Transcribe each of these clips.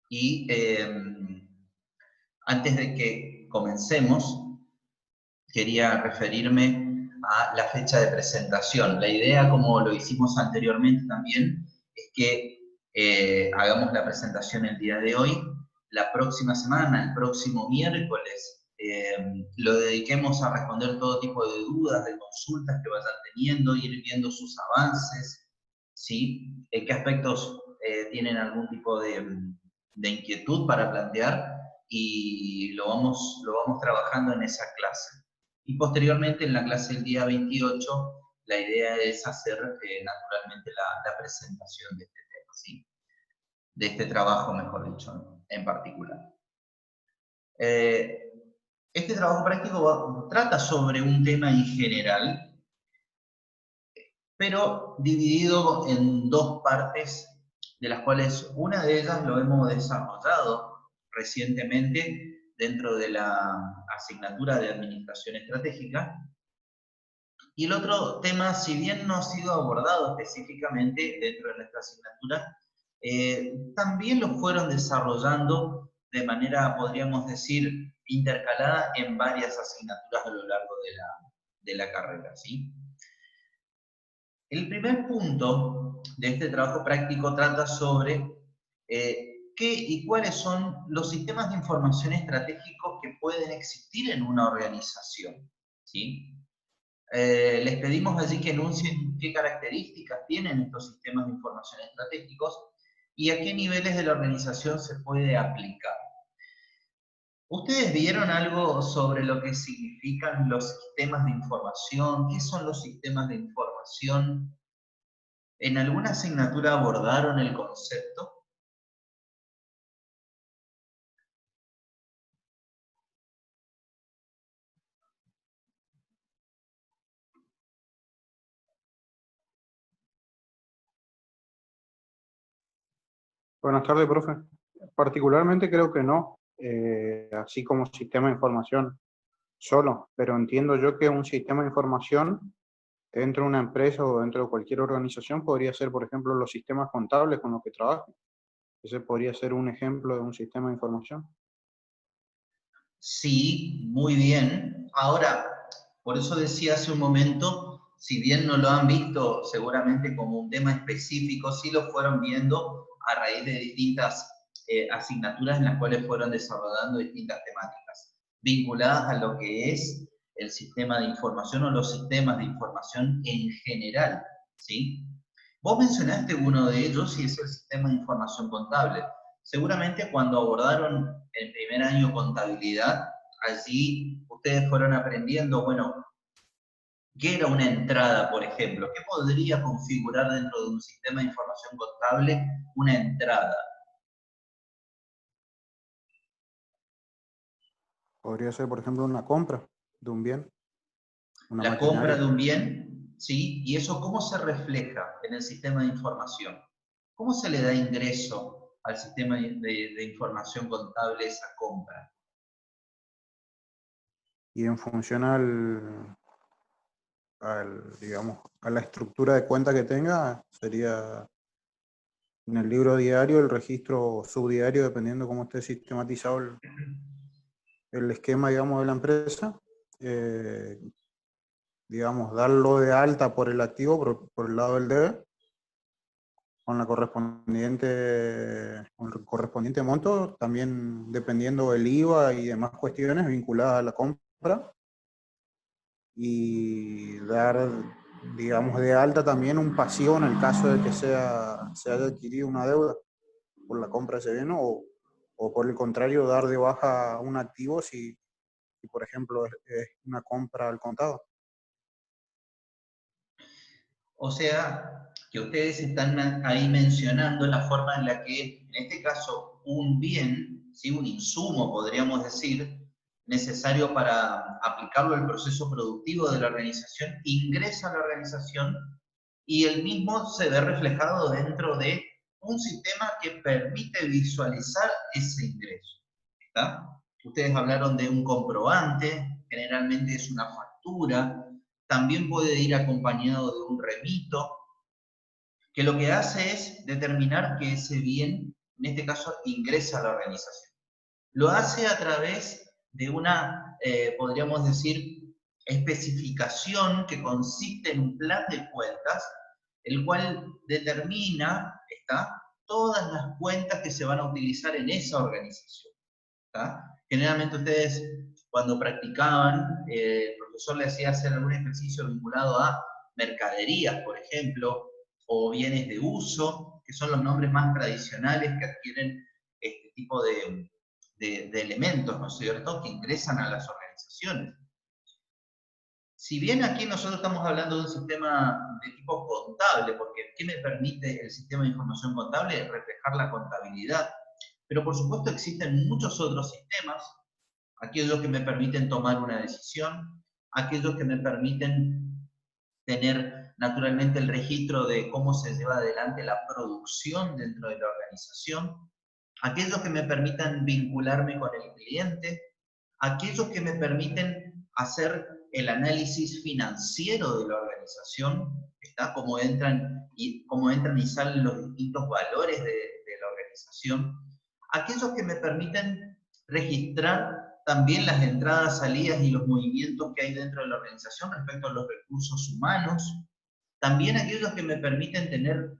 Y antes de que comencemos, quería referirme a la fecha de presentación. La idea, como lo hicimos anteriormente también, es que hagamos la presentación el día de hoy. La próxima semana, el próximo miércoles, lo dediquemos a responder todo tipo de dudas, de consultas que vayan teniendo, ir viendo sus avances, ¿sí? ¿Qué aspectos tienen algún tipo de inquietud para plantear? Y lo vamos trabajando en esa clase. Y posteriormente, en la clase del día 28, la idea es hacer naturalmente la presentación de este tema, ¿sí? De este trabajo, mejor dicho, en particular. Este trabajo práctico trata sobre un tema en general, pero dividido en dos partes, de las cuales una de ellas lo hemos desarrollado recientemente dentro de la asignatura de Administración Estratégica. Y el otro tema, si bien no ha sido abordado específicamente dentro de nuestra asignatura, también lo fueron desarrollando de manera, podríamos decir, intercalada en varias asignaturas a lo largo de la carrera, ¿sí? El primer punto de este trabajo práctico trata sobre qué y cuáles son los sistemas de información estratégicos que pueden existir en una organización, ¿sí? Les pedimos allí que enuncien qué características tienen estos sistemas de información estratégicos y a qué niveles de la organización se puede aplicar. ¿Ustedes vieron algo sobre lo que significan los sistemas de información? ¿Qué son los sistemas de información? ¿En alguna asignatura abordaron el concepto? Buenas tardes, profe. Particularmente creo que no, así como sistema de información solo, pero entiendo yo que un sistema de información dentro de una empresa o dentro de cualquier organización podría ser, por ejemplo, los sistemas contables con los que trabajo. Ese podría ser un ejemplo de un sistema de información. Sí, muy bien. Ahora, por eso decía hace un momento, si bien no lo han visto seguramente como un tema específico, sí lo fueron viendo a raíz de distintas asignaturas en las cuales fueron desarrollando distintas temáticas vinculadas a lo que es el sistema de información o los sistemas de información en general, ¿sí? Vos mencionaste uno de ellos y es el sistema de información contable. Seguramente cuando abordaron el primer año contabilidad, allí ustedes fueron aprendiendo, bueno, ¿qué era una entrada, por ejemplo? ¿Qué podría configurar dentro de un sistema de información contable una entrada? Podría ser, por ejemplo, una compra de un bien, una La compra maquinaria. de un bien, ¿sí? ¿Y eso cómo se refleja en el sistema de información? ¿Cómo se le da ingreso al sistema de información contable esa compra? Y en función digamos, a la estructura de cuenta que tenga, sería en el libro diario, el registro subdiario, dependiendo cómo esté sistematizado el esquema, digamos, de la empresa, digamos, darlo de alta por el activo, por el lado del deber, con con el correspondiente monto, también dependiendo del IVA y demás cuestiones vinculadas a la compra, y dar, digamos, de alta también un pasivo en el caso de que se haya adquirido una deuda por la compra de ese bien, o por el contrario, dar de baja un activo si por ejemplo, es una compra al contado. O sea, que ustedes están ahí mencionando la forma en la que, en este caso, un bien, ¿sí? Un insumo, podríamos decir, necesario para aplicarlo al proceso productivo de la organización, ingresa a la organización y el mismo se ve reflejado dentro de un sistema que permite visualizar ese ingreso. ¿Está? Ustedes hablaron de un comprobante, generalmente es una factura, también puede ir acompañado de un remito, que lo que hace es determinar que ese bien en este caso, ingresa a la organización. Lo hace a través de una, podríamos decir, especificación que consiste en un plan de cuentas, el cual determina, todas las cuentas que se van a utilizar en esa organización. Generalmente ustedes, cuando practicaban, el profesor le hacía hacer algún ejercicio vinculado a mercaderías, por ejemplo, o bienes de uso, que son los nombres más tradicionales que adquieren este tipo de elementos, ¿no es cierto?, que ingresan a las organizaciones. Si bien aquí nosotros estamos hablando de un sistema de tipo contable, porque ¿qué me permite el sistema de información contable? Reflejar la contabilidad. Pero por supuesto existen muchos otros sistemas, aquellos que me permiten tomar una decisión, aquellos que me permiten tener naturalmente el registro de cómo se lleva adelante la producción dentro de la organización, aquellos que me permitan vincularme con el cliente, aquellos que me permiten hacer el análisis financiero de la organización, cómo entran y salen los distintos valores de la organización, aquellos que me permiten registrar también las entradas, salidas y los movimientos que hay dentro de la organización respecto a los recursos humanos, también aquellos que me permiten tener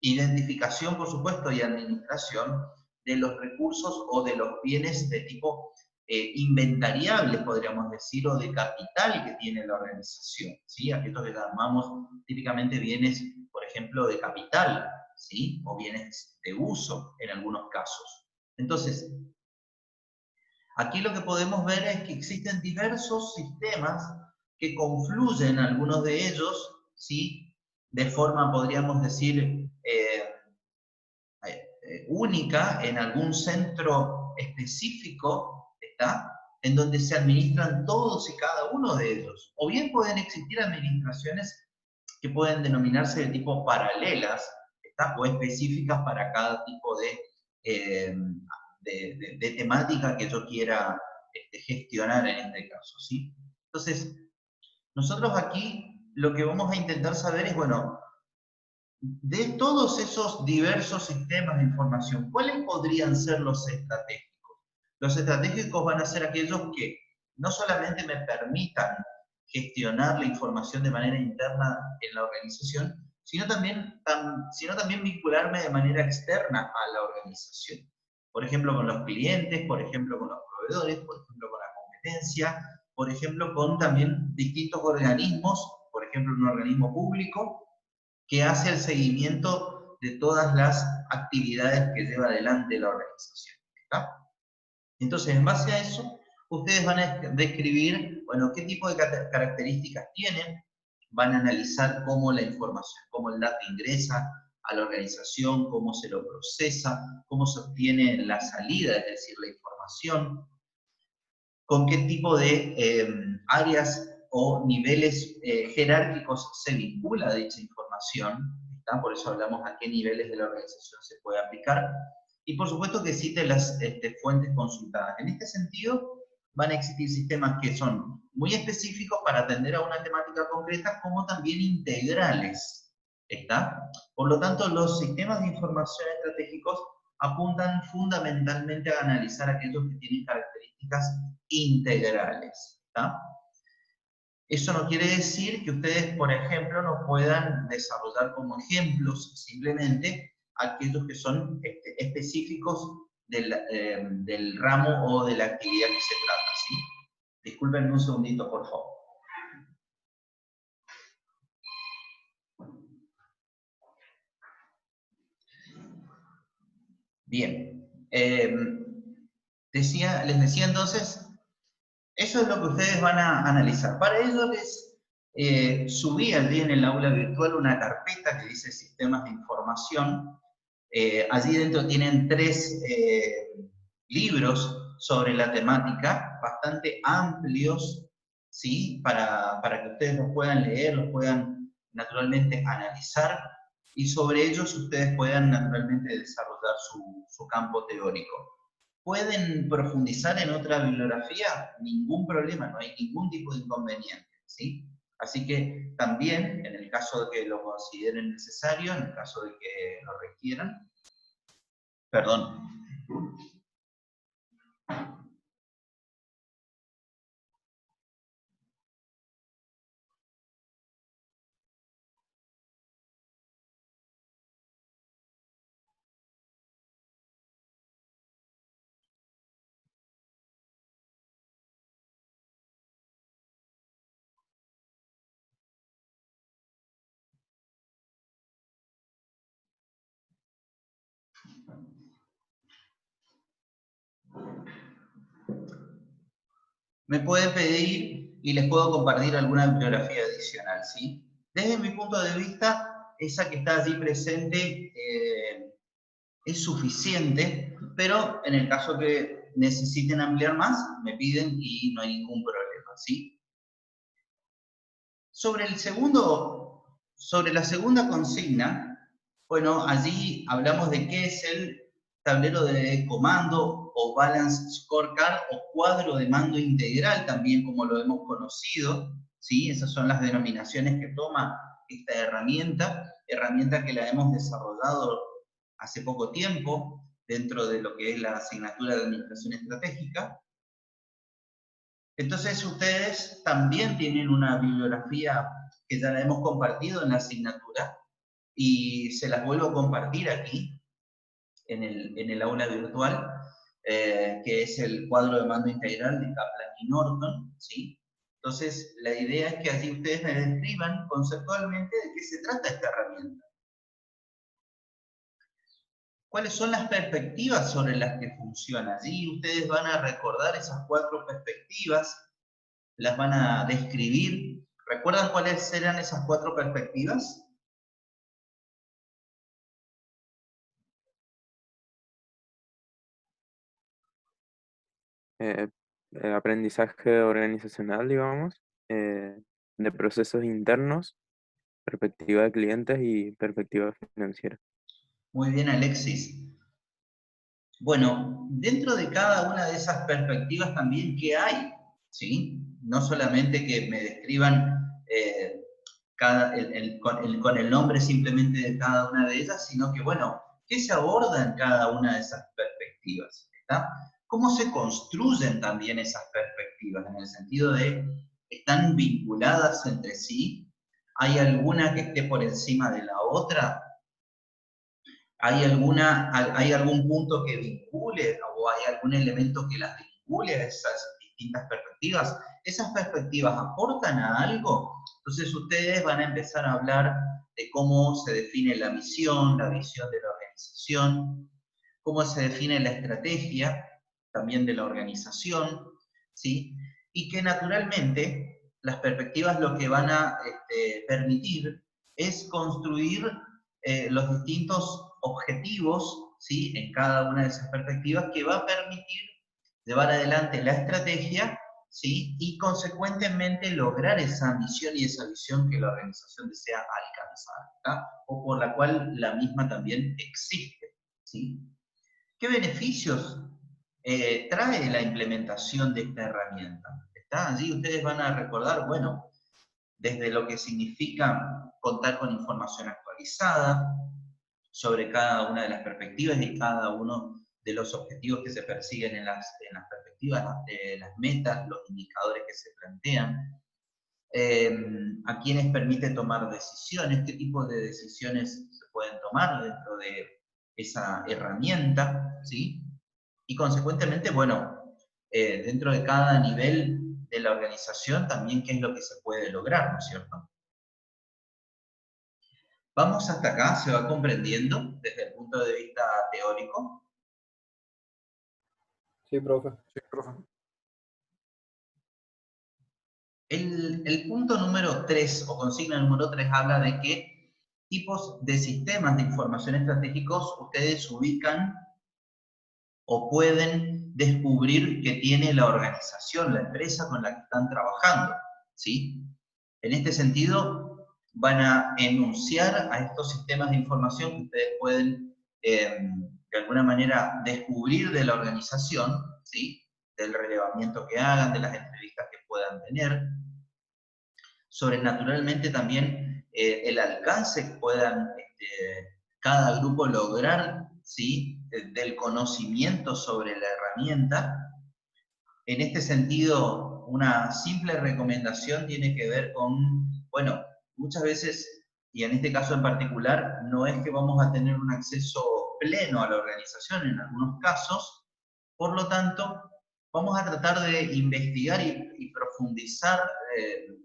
identificación, por supuesto, y administración de los recursos o de los bienes de tipo inventariables, podríamos decir, o de capital que tiene la organización, ¿sí? Aquellos que llamamos típicamente bienes, por ejemplo, de capital, ¿sí? O bienes de uso en algunos casos. Entonces, aquí lo que podemos ver es que existen diversos sistemas que confluyen, algunos de ellos, ¿sí?, de forma, podríamos decir, única en algún centro específico, en donde se administran todos y cada uno de ellos. O bien pueden existir administraciones que pueden denominarse de tipo paralelas, o específicas para cada tipo de temática que yo quiera gestionar en este caso, ¿sí? Entonces, nosotros aquí lo que vamos a intentar saber es, bueno, de todos esos diversos sistemas de información, ¿cuáles podrían ser los estratégicos? Los estratégicos van a ser aquellos que no solamente me permitan gestionar la información de manera interna en la organización, sino también vincularme de manera externa a la organización. Por ejemplo, con los clientes, por ejemplo, con los proveedores, por ejemplo, con la competencia, por ejemplo, con también distintos organismos, por ejemplo, un organismo público, que hace el seguimiento de todas las actividades que lleva adelante la organización. Entonces, en base a eso, ustedes van a describir, bueno, qué tipo de características tienen, van a analizar cómo la información, cómo el dato ingresa a la organización, cómo se lo procesa, cómo se obtiene la salida, es decir, la información, con qué tipo de áreas o niveles jerárquicos se vincula dicha información, por eso hablamos a qué niveles de la organización se puede aplicar, y por supuesto que cite las fuentes consultadas. En este sentido, van a existir sistemas que son muy específicos para atender a una temática concreta, como también integrales, Por lo tanto, los sistemas de información estratégicos apuntan fundamentalmente a analizar aquellos que tienen características integrales. Eso no quiere decir que ustedes, por ejemplo, no puedan desarrollar como ejemplos simplemente aquellos que son específicos del ramo o de la actividad que se trata, ¿sí? Disculpenme un segundito, por favor. Bien. Les decía entonces, eso es lo que ustedes van a analizar. Para ello les subí allí en el aula virtual una carpeta que dice Sistemas de Información. Allí dentro tienen 3 libros sobre la temática, bastante amplios, ¿sí? Para que ustedes los puedan leer, los puedan naturalmente analizar, y sobre ellos ustedes puedan naturalmente desarrollar su campo teórico. ¿Pueden profundizar en otra bibliografía? Ningún problema, no hay ningún tipo de inconveniente, ¿sí? Así que también, en el caso de que lo consideren necesario, en el caso de que lo requieran, Perdón. Me pueden pedir y les puedo compartir alguna bibliografía adicional, ¿sí? Desde mi punto de vista, esa que está allí presente es suficiente, pero en el caso que necesiten ampliar más, me piden y no hay ningún problema, ¿sí? Sobre la segunda consigna, bueno, allí hablamos de qué es el tablero de comando o balance scorecard o cuadro de mando integral, también como lo hemos conocido, ¿sí? Esas son las denominaciones que toma esta herramienta que la hemos desarrollado hace poco tiempo dentro de lo que es la asignatura de Administración Estratégica. Entonces ustedes también tienen una bibliografía que ya la hemos compartido en la asignatura y se las vuelvo a compartir aquí en el aula virtual, que es el cuadro de mando integral de Kaplan y Norton, ¿sí? Entonces la idea es que allí ustedes me describan conceptualmente de qué se trata esta herramienta. ¿Cuáles son las perspectivas sobre las que funciona? Allí ustedes van a recordar esas 4 perspectivas, las van a describir. ¿Recuerdan cuáles eran esas 4 perspectivas? eh, aprendizaje organizacional, digamos, de procesos internos, perspectiva de clientes y perspectiva financiera. Muy bien, Alexis. Bueno, dentro de cada una de esas perspectivas también, ¿qué hay? ¿Sí? No solamente que me describan con el nombre simplemente de cada una de ellas, sino que, bueno, ¿qué se aborda en cada una de esas perspectivas? ¿Está? ¿Cómo se construyen también esas perspectivas? En el sentido de, ¿están vinculadas entre sí? ¿Hay alguna que esté por encima de la otra? ¿Hay algún punto que vincule o hay algún elemento que las vincule a esas distintas perspectivas? ¿Esas perspectivas aportan a algo? Entonces ustedes van a empezar a hablar de cómo se define la misión, la visión de la organización, cómo se define la estrategia también de la organización, ¿sí? Y que naturalmente las perspectivas lo que van a permitir es construir los distintos objetivos, ¿sí? En cada una de esas perspectivas que va a permitir llevar adelante la estrategia, ¿sí? Y consecuentemente lograr esa misión y esa visión que la organización desea alcanzar, ¿tá? O por la cual la misma también existe, ¿sí? ¿Qué beneficios trae la implementación de esta herramienta? ¿Está? Allí ustedes van a recordar, bueno, desde lo que significa contar con información actualizada sobre cada una de las perspectivas y cada uno de los objetivos que se persiguen en las perspectivas, las metas, los indicadores que se plantean, a quienes permite tomar decisiones, qué tipo de decisiones se pueden tomar dentro de esa herramienta, ¿sí? Y consecuentemente, bueno, dentro de cada nivel de la organización también qué es lo que se puede lograr, ¿no es cierto? Vamos hasta acá, se va comprendiendo desde el punto de vista teórico. Sí, profe. Sí, profe. El punto número 3 o consigna número 3 habla de qué tipos de sistemas de información estratégicos ustedes ubican o pueden descubrir que tiene la organización, la empresa con la que están trabajando, ¿sí? En este sentido, van a enunciar a estos sistemas de información que ustedes pueden, de alguna manera, descubrir de la organización, ¿sí? Del relevamiento que hagan, de las entrevistas que puedan tener, sobre naturalmente también el alcance que puedan cada grupo lograr ¿sí? Del conocimiento sobre la herramienta. En este sentido, una simple recomendación tiene que ver con, bueno, muchas veces, y en este caso en particular, no es que vamos a tener un acceso pleno a la organización en algunos casos, por lo tanto, vamos a tratar de investigar y profundizar,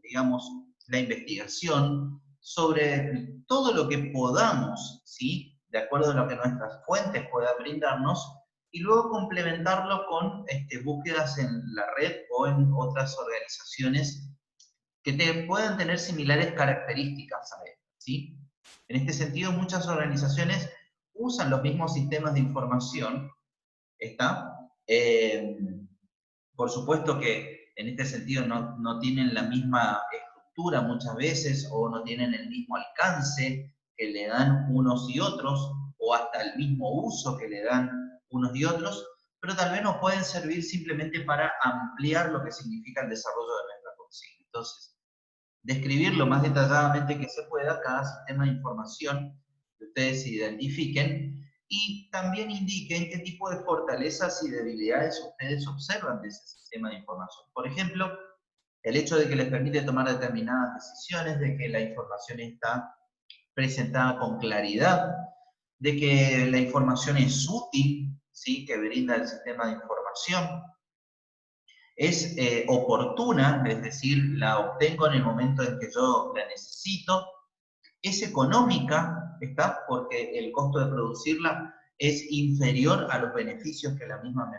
digamos, la investigación sobre todo lo que podamos, ¿sí? De acuerdo a lo que nuestras fuentes puedan brindarnos, y luego complementarlo con búsquedas en la red o en otras organizaciones que puedan tener similares características a él, ¿sí? En este sentido, muchas organizaciones usan los mismos sistemas de información, ¿está? Por supuesto que en este sentido no tienen la misma estructura muchas veces, o no tienen el mismo alcance que le dan unos y otros, o hasta el mismo uso que le dan unos y otros, pero tal vez nos pueden servir simplemente para ampliar lo que significa el desarrollo de nuestra consigna. Entonces, describir lo más detalladamente que se pueda cada sistema de información que ustedes identifiquen, y también indiquen qué tipo de fortalezas y debilidades ustedes observan de ese sistema de información. Por ejemplo, el hecho de que les permite tomar determinadas decisiones, de que la información está presentada con claridad, de que la información es útil, ¿sí? Que brinda el sistema de información, es oportuna, es decir, la obtengo en el momento en que yo la necesito, es económica, ¿está? Porque el costo de producirla es inferior a los beneficios que la misma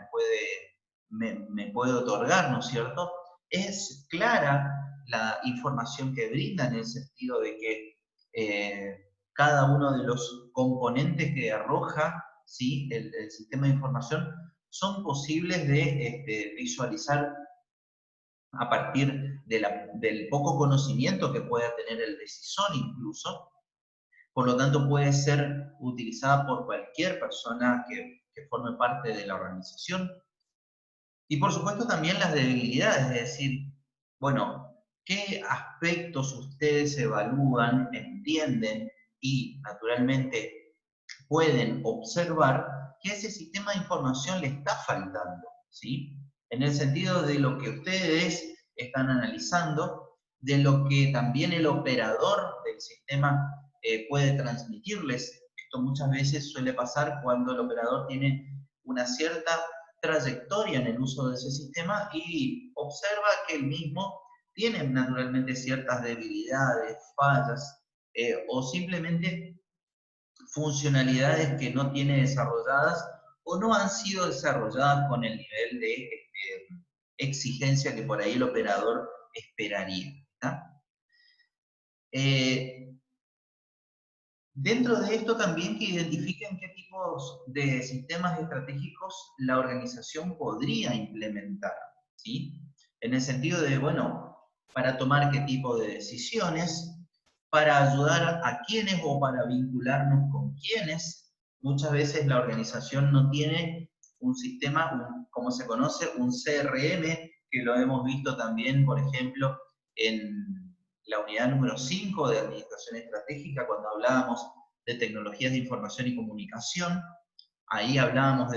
me puede otorgar, ¿no es cierto? Es clara la información que brinda, en el sentido de que cada uno de los componentes que arroja, ¿sí? El sistema de información son posibles de visualizar a partir del poco conocimiento que pueda tener el decisor incluso. Por lo tanto, puede ser utilizada por cualquier persona que forme parte de la organización. Y por supuesto también las debilidades, es decir, bueno, ¿qué aspectos ustedes evalúan, entienden y naturalmente pueden observar que ese sistema de información le está faltando, ¿sí? En el sentido de lo que ustedes están analizando, de lo que también el operador del sistema puede transmitirles. Esto muchas veces suele pasar cuando el operador tiene una cierta trayectoria en el uso de ese sistema y observa que el mismo tiene naturalmente ciertas debilidades, fallas, o simplemente funcionalidades que no tiene desarrolladas o no han sido desarrolladas con el nivel de exigencia que por ahí el operador esperaría. Dentro de esto también que identifiquen qué tipos de sistemas estratégicos la organización podría implementar, ¿sí? En el sentido de, bueno, para tomar qué tipo de decisiones, para ayudar a quiénes o para vincularnos con quiénes. Muchas veces la organización no tiene un sistema, como se conoce, un CRM, que lo hemos visto también, por ejemplo, en la unidad número 5 de Administración Estratégica, cuando hablábamos de tecnologías de información y comunicación. Ahí hablamos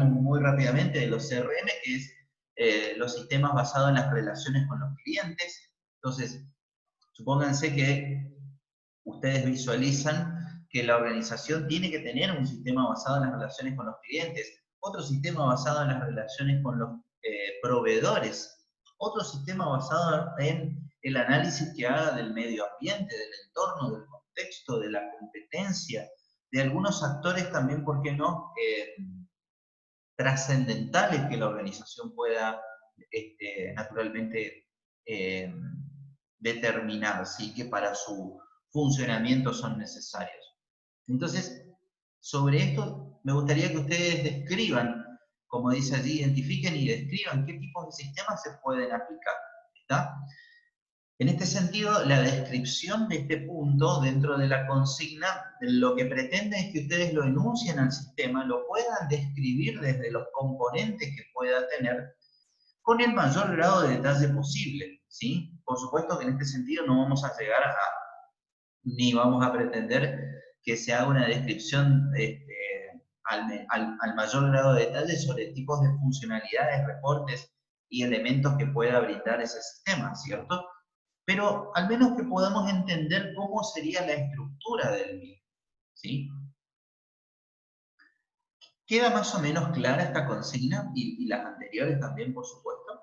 muy rápidamente de los CRM, que es los sistemas basados en las relaciones con los clientes. Entonces, supónganse que ustedes visualizan que la organización tiene que tener un sistema basado en las relaciones con los clientes, otro sistema basado en las relaciones con los proveedores, otro sistema basado en el análisis que haga del medio ambiente, del entorno, del contexto, de la competencia, de algunos actores también, ¿por qué no?, trascendentales que la organización pueda naturalmente determinar, ¿sí? Que para su funcionamiento son necesarios. Entonces, sobre esto me gustaría que ustedes describan, como dice allí, identifiquen y describan qué tipos de sistemas se pueden aplicar, ¿está? En este sentido, la descripción de este punto dentro de la consigna, lo que pretende es que ustedes lo enuncien al sistema, lo puedan describir desde los componentes que pueda tener, con el mayor grado de detalle posible, ¿sí? Por supuesto que en este sentido no vamos a llegar ni vamos a pretender que se haga una descripción al mayor grado de detalle sobre tipos de funcionalidades, reportes y elementos que pueda brindar ese sistema, ¿cierto? Pero al menos que podamos entender cómo sería la estructura del mismo, ¿sí? ¿Queda más o menos clara esta consigna y las anteriores también, por supuesto?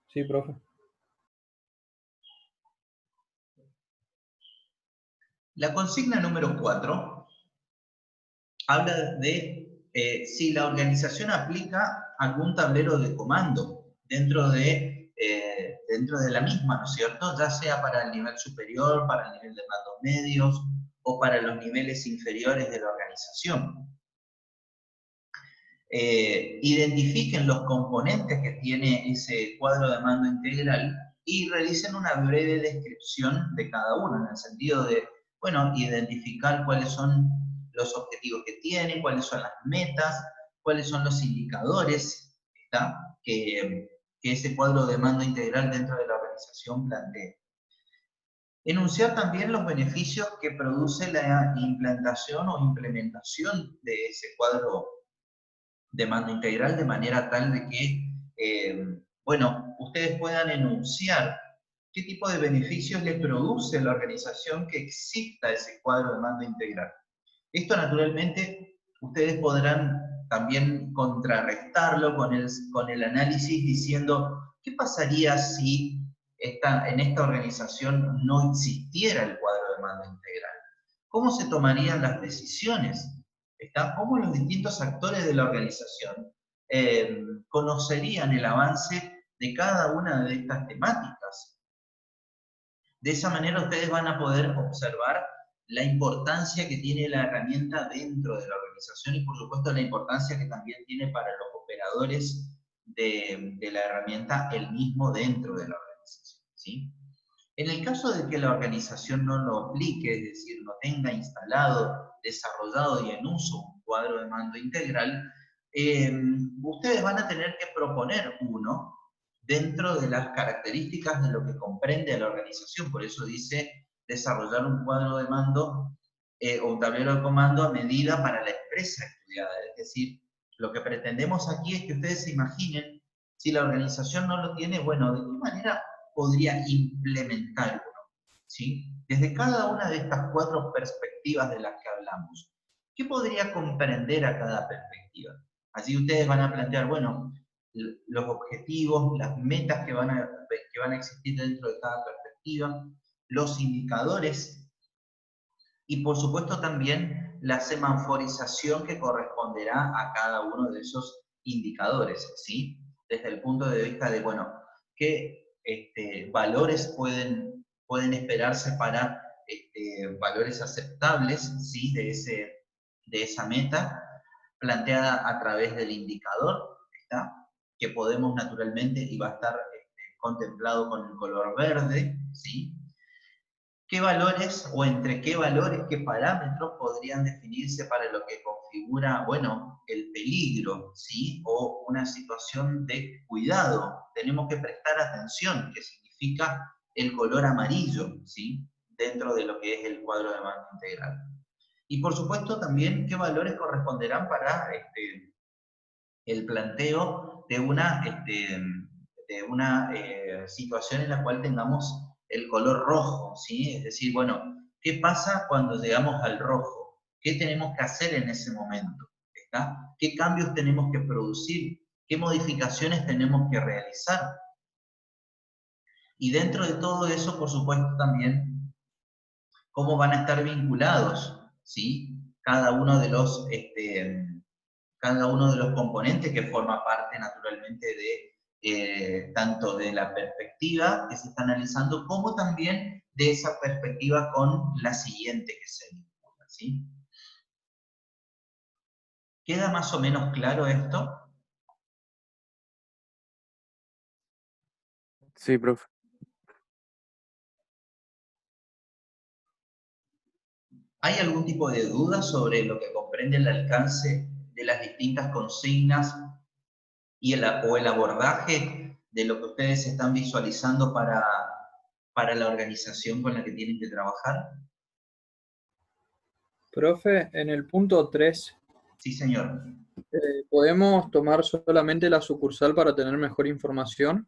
Sí, profe. La consigna número 4 habla de si la organización aplica algún tablero de comando dentro de la misma, ¿no es cierto? Ya sea para el nivel superior, para el nivel de mandos medios o para los niveles inferiores de la organización. Identifiquen los componentes que tiene ese cuadro de mando integral y realicen una breve descripción de cada uno, en el sentido de, bueno, identificar cuáles son los objetivos que tiene, cuáles son las metas, cuáles son los indicadores, ¿está? Que ese cuadro de mando integral dentro de la organización plantea. Enunciar también los beneficios que produce la implantación o implementación de ese cuadro de mando integral, de manera tal de que, bueno, ustedes puedan enunciar qué tipo de beneficios les produce a la organización que exista ese cuadro de mando integral. Esto, naturalmente, ustedes podrán también contrarrestarlo con el análisis diciendo, ¿qué pasaría si en esta organización no existiera el cuadro de mando integral? ¿Cómo se tomarían las decisiones? ¿Cómo los distintos actores de la organización conocerían el avance de cada una de estas temáticas? De esa manera ustedes van a poder observar la importancia que tiene la herramienta dentro de la organización y por supuesto la importancia que también tiene para los operadores de la herramienta el mismo dentro de la organización, ¿sí? En el caso de que la organización no lo aplique, es decir, no tenga instalado, desarrollado y en uso un cuadro de mando integral, ustedes van a tener que proponer uno dentro de las características de lo que comprende a la organización. Por eso dice desarrollar un cuadro de mando o un tablero de comando a medida para la empresa estudiada. Es decir, lo que pretendemos aquí es que ustedes se imaginen, si la organización no lo tiene, bueno, ¿de qué manera podría implementar uno? ¿Sí? Desde cada una de estas 4 perspectivas de las que hablamos, ¿qué podría comprender a cada perspectiva? Así ustedes van a plantear, bueno, los objetivos, las metas que van a existir dentro de cada perspectiva, los indicadores y por supuesto también la semanforización que corresponderá a cada uno de esos indicadores, ¿sí? Desde el punto de vista de, bueno, qué valores pueden esperarse para valores aceptables, ¿sí? de esa meta planteada a través del indicador, ¿está? Que podemos naturalmente, y va a estar contemplado con el color verde, ¿sí? ¿Qué valores o entre qué valores, qué parámetros podrían definirse para lo que configura, bueno, el peligro, ¿sí? O una situación de cuidado? Tenemos que prestar atención, que significa el color amarillo, ¿sí? Dentro de lo que es el cuadro de mando integral. Y por supuesto también qué valores corresponderán para el planteo de una situación en la cual tengamos el color rojo, ¿sí? Es decir, bueno, ¿qué pasa cuando llegamos al rojo? ¿Qué tenemos que hacer en ese momento? ¿Está? ¿Qué cambios tenemos que producir? ¿Qué modificaciones tenemos que realizar? Y dentro de todo eso, por supuesto, también, ¿cómo van a estar vinculados, ¿sí? Cada uno de los componentes que forma parte naturalmente de tanto de la perspectiva que se está analizando, como también de esa perspectiva con la siguiente que se vincula, ¿sí? ¿Queda más o menos claro esto? Sí, profe. ¿Hay algún tipo de duda sobre lo que comprende el alcance de las distintas consignas y o el abordaje de lo que ustedes están visualizando para la organización con la que tienen que trabajar? Profe, en el punto 3, Sí, señor. ¿podemos tomar solamente la sucursal para tener mejor información?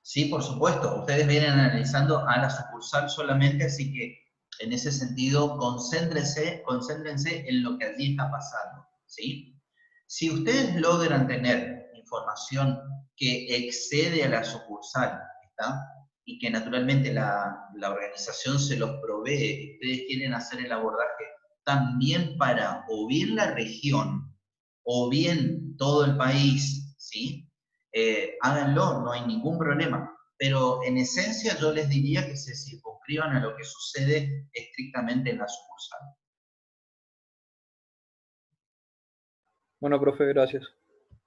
Sí, por supuesto. Ustedes vienen analizando a la sucursal solamente, así que en ese sentido, concéntrense en lo que allí está pasando, ¿sí? Si ustedes logran tener información que excede a la sucursal, ¿está? Y que naturalmente la organización se los provee, ustedes quieren hacer el abordaje también para o bien la región o bien todo el país, ¿sí? Háganlo, no hay ningún problema. Pero en esencia yo les diría que se circunscriban a lo que sucede estrictamente en la sucursal. Bueno, profe, gracias.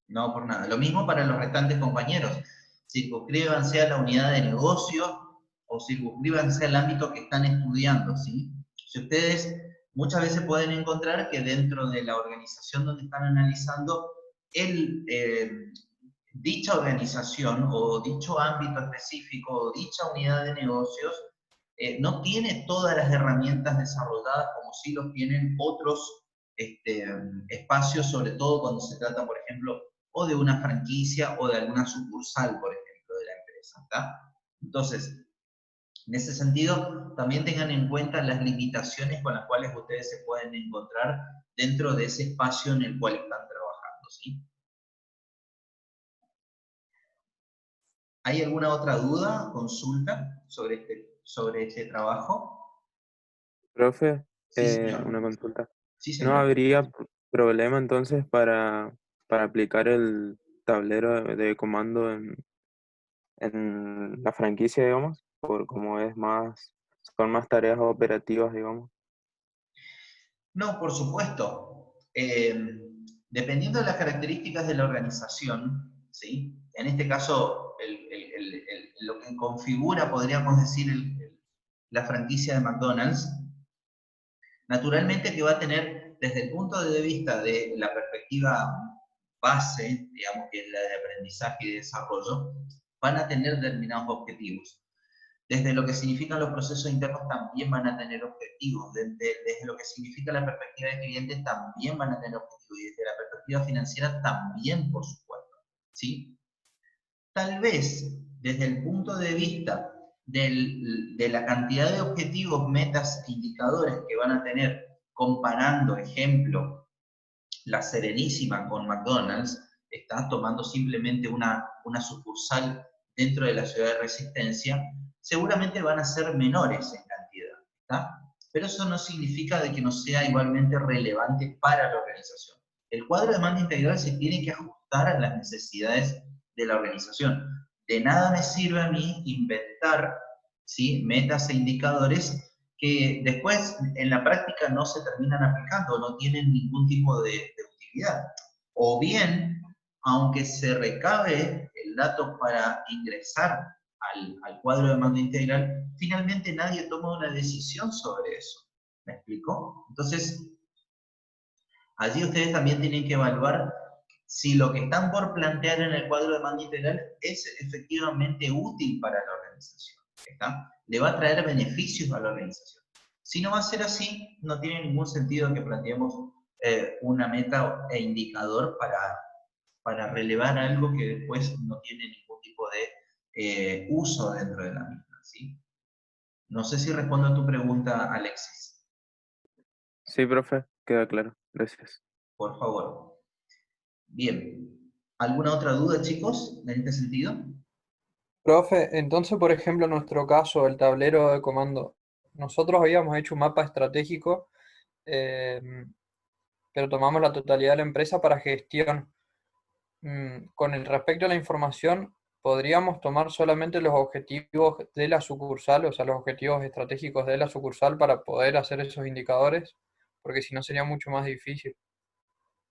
No por nada. Lo mismo para los restantes compañeros. Circunscríbanse a la unidad de negocio o circunscríbanse al ámbito que están estudiando, ¿sí? Si ustedes muchas veces pueden encontrar que dentro de la organización donde están analizando, dicha organización o dicho ámbito específico o dicha unidad de negocios no tiene todas las herramientas desarrolladas como sí los tienen otros espacios, sobre todo cuando se trata, por ejemplo, o de una franquicia o de alguna sucursal, por ejemplo, de la empresa. ¿Está? Entonces, en ese sentido, también tengan en cuenta las limitaciones con las cuales ustedes se pueden encontrar dentro de ese espacio en el cual están trabajando, ¿sí? ¿Hay alguna otra duda, consulta sobre este trabajo? Profe, Sí, señor. una consulta. Sí, ¿No señor. habría problema entonces para aplicar el tablero de comando en la franquicia, digamos? Por como es más, son más tareas operativas, digamos. No, por supuesto. Dependiendo de las características de la organización, ¿sí? En este caso, lo que configura, podríamos decir, la franquicia de McDonald's, naturalmente que va a tener, desde el punto de vista de la perspectiva base, digamos que es la de aprendizaje y desarrollo, van a tener determinados objetivos. Desde lo que significan los procesos internos también van a tener objetivos, desde lo que significa la perspectiva de clientes también van a tener objetivos, y desde la perspectiva financiera también, por supuesto, ¿sí? Tal vez, desde el punto de vista de la cantidad de objetivos, metas e indicadores que van a tener comparando, ejemplo, la Serenísima con McDonald's, está tomando simplemente una sucursal dentro de la ciudad de Resistencia, seguramente van a ser menores en cantidad, ¿está? Pero eso no significa de que no sea igualmente relevante para la organización. El cuadro de mando integral se tiene que ajustar a las necesidades de la organización. De nada me sirve a mí inventar, ¿sí?, metas e indicadores que después en la práctica no se terminan aplicando, no tienen ningún tipo de utilidad. O bien, aunque se recabe el dato para ingresar al cuadro de mando integral, finalmente nadie toma una decisión sobre eso. ¿Me explico? Entonces, allí ustedes también tienen que evaluar si lo que están por plantear en el cuadro de mando integral es efectivamente útil para la organización. ¿Está? Le va a traer beneficios a la organización. Si no va a ser así, no tiene ningún sentido que planteemos una meta e indicador para relevar algo que después no tiene ningún tipo de uso dentro de la misma, ¿sí? No sé si respondo a tu pregunta, Alexis. Sí, profe, queda claro. Gracias. Por favor. Bien. ¿Alguna otra duda, chicos, en este sentido? Profe, entonces, por ejemplo, en nuestro caso, el tablero de comando, nosotros habíamos hecho un mapa estratégico, eh, pero tomamos la totalidad de la empresa para gestión. Con el respecto a la información, ¿podríamos tomar solamente los objetivos de la sucursal, o sea, los objetivos estratégicos de la sucursal para poder hacer esos indicadores? Porque si no sería mucho más difícil.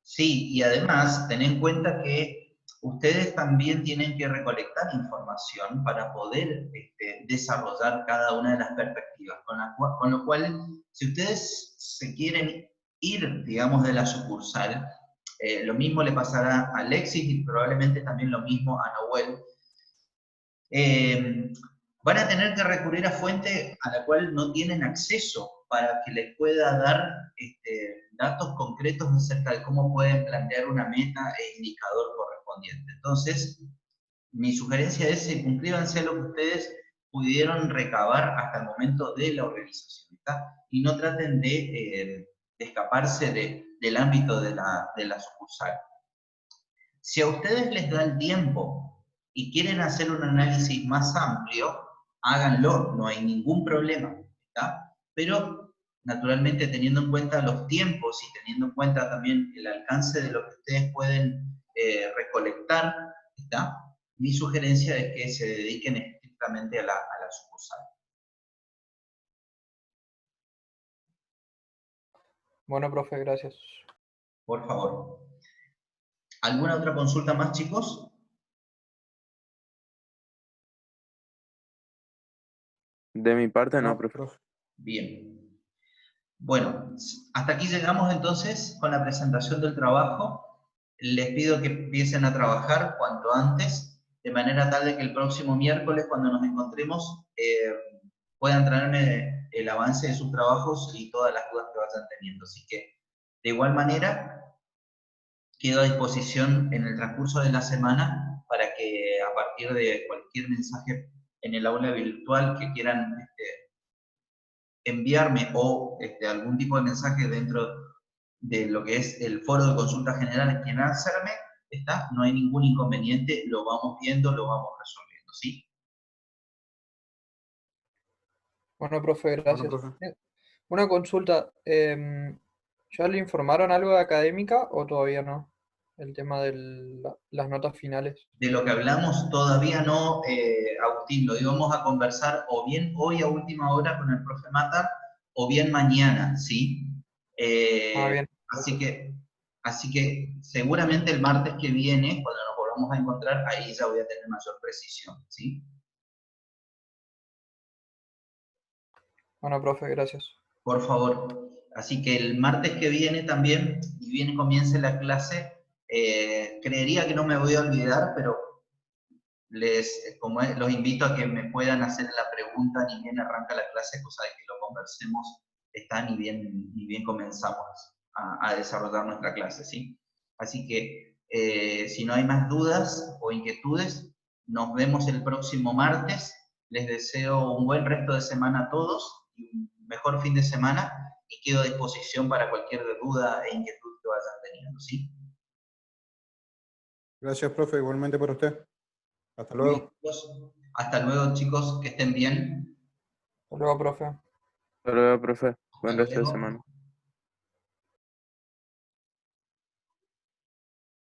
Sí, y además, ten en cuenta que ustedes también tienen que recolectar información para poder desarrollar cada una de las perspectivas, con lo cual, si ustedes se quieren ir, digamos, de la sucursal, lo mismo le pasará a Alexis y probablemente también lo mismo a Nahuel, van a tener que recurrir a fuente a la cual no tienen acceso para que les pueda dar datos concretos acerca de cómo pueden plantear una meta e indicador correspondiente. Entonces, mi sugerencia es que cumplíbanse lo que ustedes pudieron recabar hasta el momento de la organización, ¿está? Y no traten de escaparse del ámbito de la sucursal. Si a ustedes les da el tiempo y quieren hacer un análisis más amplio, háganlo, no hay ningún problema, ¿está? Pero, naturalmente, teniendo en cuenta los tiempos y teniendo en cuenta también el alcance de lo que ustedes pueden recolectar, ¿está? Mi sugerencia es que se dediquen estrictamente a la sucursal. Bueno, profe, gracias. Por favor. ¿Alguna otra consulta más, chicos? De mi parte no, No, profe. profe. Bien. Bueno, hasta aquí llegamos entonces con la presentación del trabajo. Les pido que empiecen a trabajar cuanto antes, de manera tal de que el próximo miércoles, cuando nos encontremos, puedan traerme el avance de sus trabajos y todas las dudas que vayan teniendo. Así que, de igual manera, quedo a disposición en el transcurso de la semana para que a partir de cualquier mensaje en el aula virtual que quieran enviarme o algún tipo de mensaje dentro de lo que es el foro de consultas generales quieran hacerme, no hay ningún inconveniente, lo vamos viendo, lo vamos resolviendo, ¿sí? Bueno, profe, Bueno, gracias. profe. Una consulta. ¿Ya le informaron algo de académica o todavía no? El tema de las notas finales. De lo que hablamos todavía no, Agustín, lo íbamos a conversar o bien hoy a última hora con el profe Matar, o bien mañana, ¿sí? Ah, bien. Así que seguramente el martes que viene, cuando nos volvamos a encontrar, ahí ya voy a tener mayor precisión, ¿sí? Bueno, profe, gracias. Por favor. Así que el martes que viene también, y bien comience la clase, creería que no me voy a olvidar, pero los invito a que me puedan hacer la pregunta ni bien arranca la clase, cosa de que lo conversemos, ni bien comenzamos a desarrollar nuestra clase, ¿sí? Así que, si no hay más dudas o inquietudes, nos vemos el próximo martes. Les deseo un buen resto de semana a todos y un mejor fin de semana, y quedo a disposición para cualquier duda e inquietud que vayan teniendo, ¿sí? Gracias, profe, igualmente por usted. Hasta Muy bien, luego. chicos. Hasta luego, chicos, que estén bien. Hasta luego, profe. Hasta luego, profe. Hasta Buen resto de luego. semana.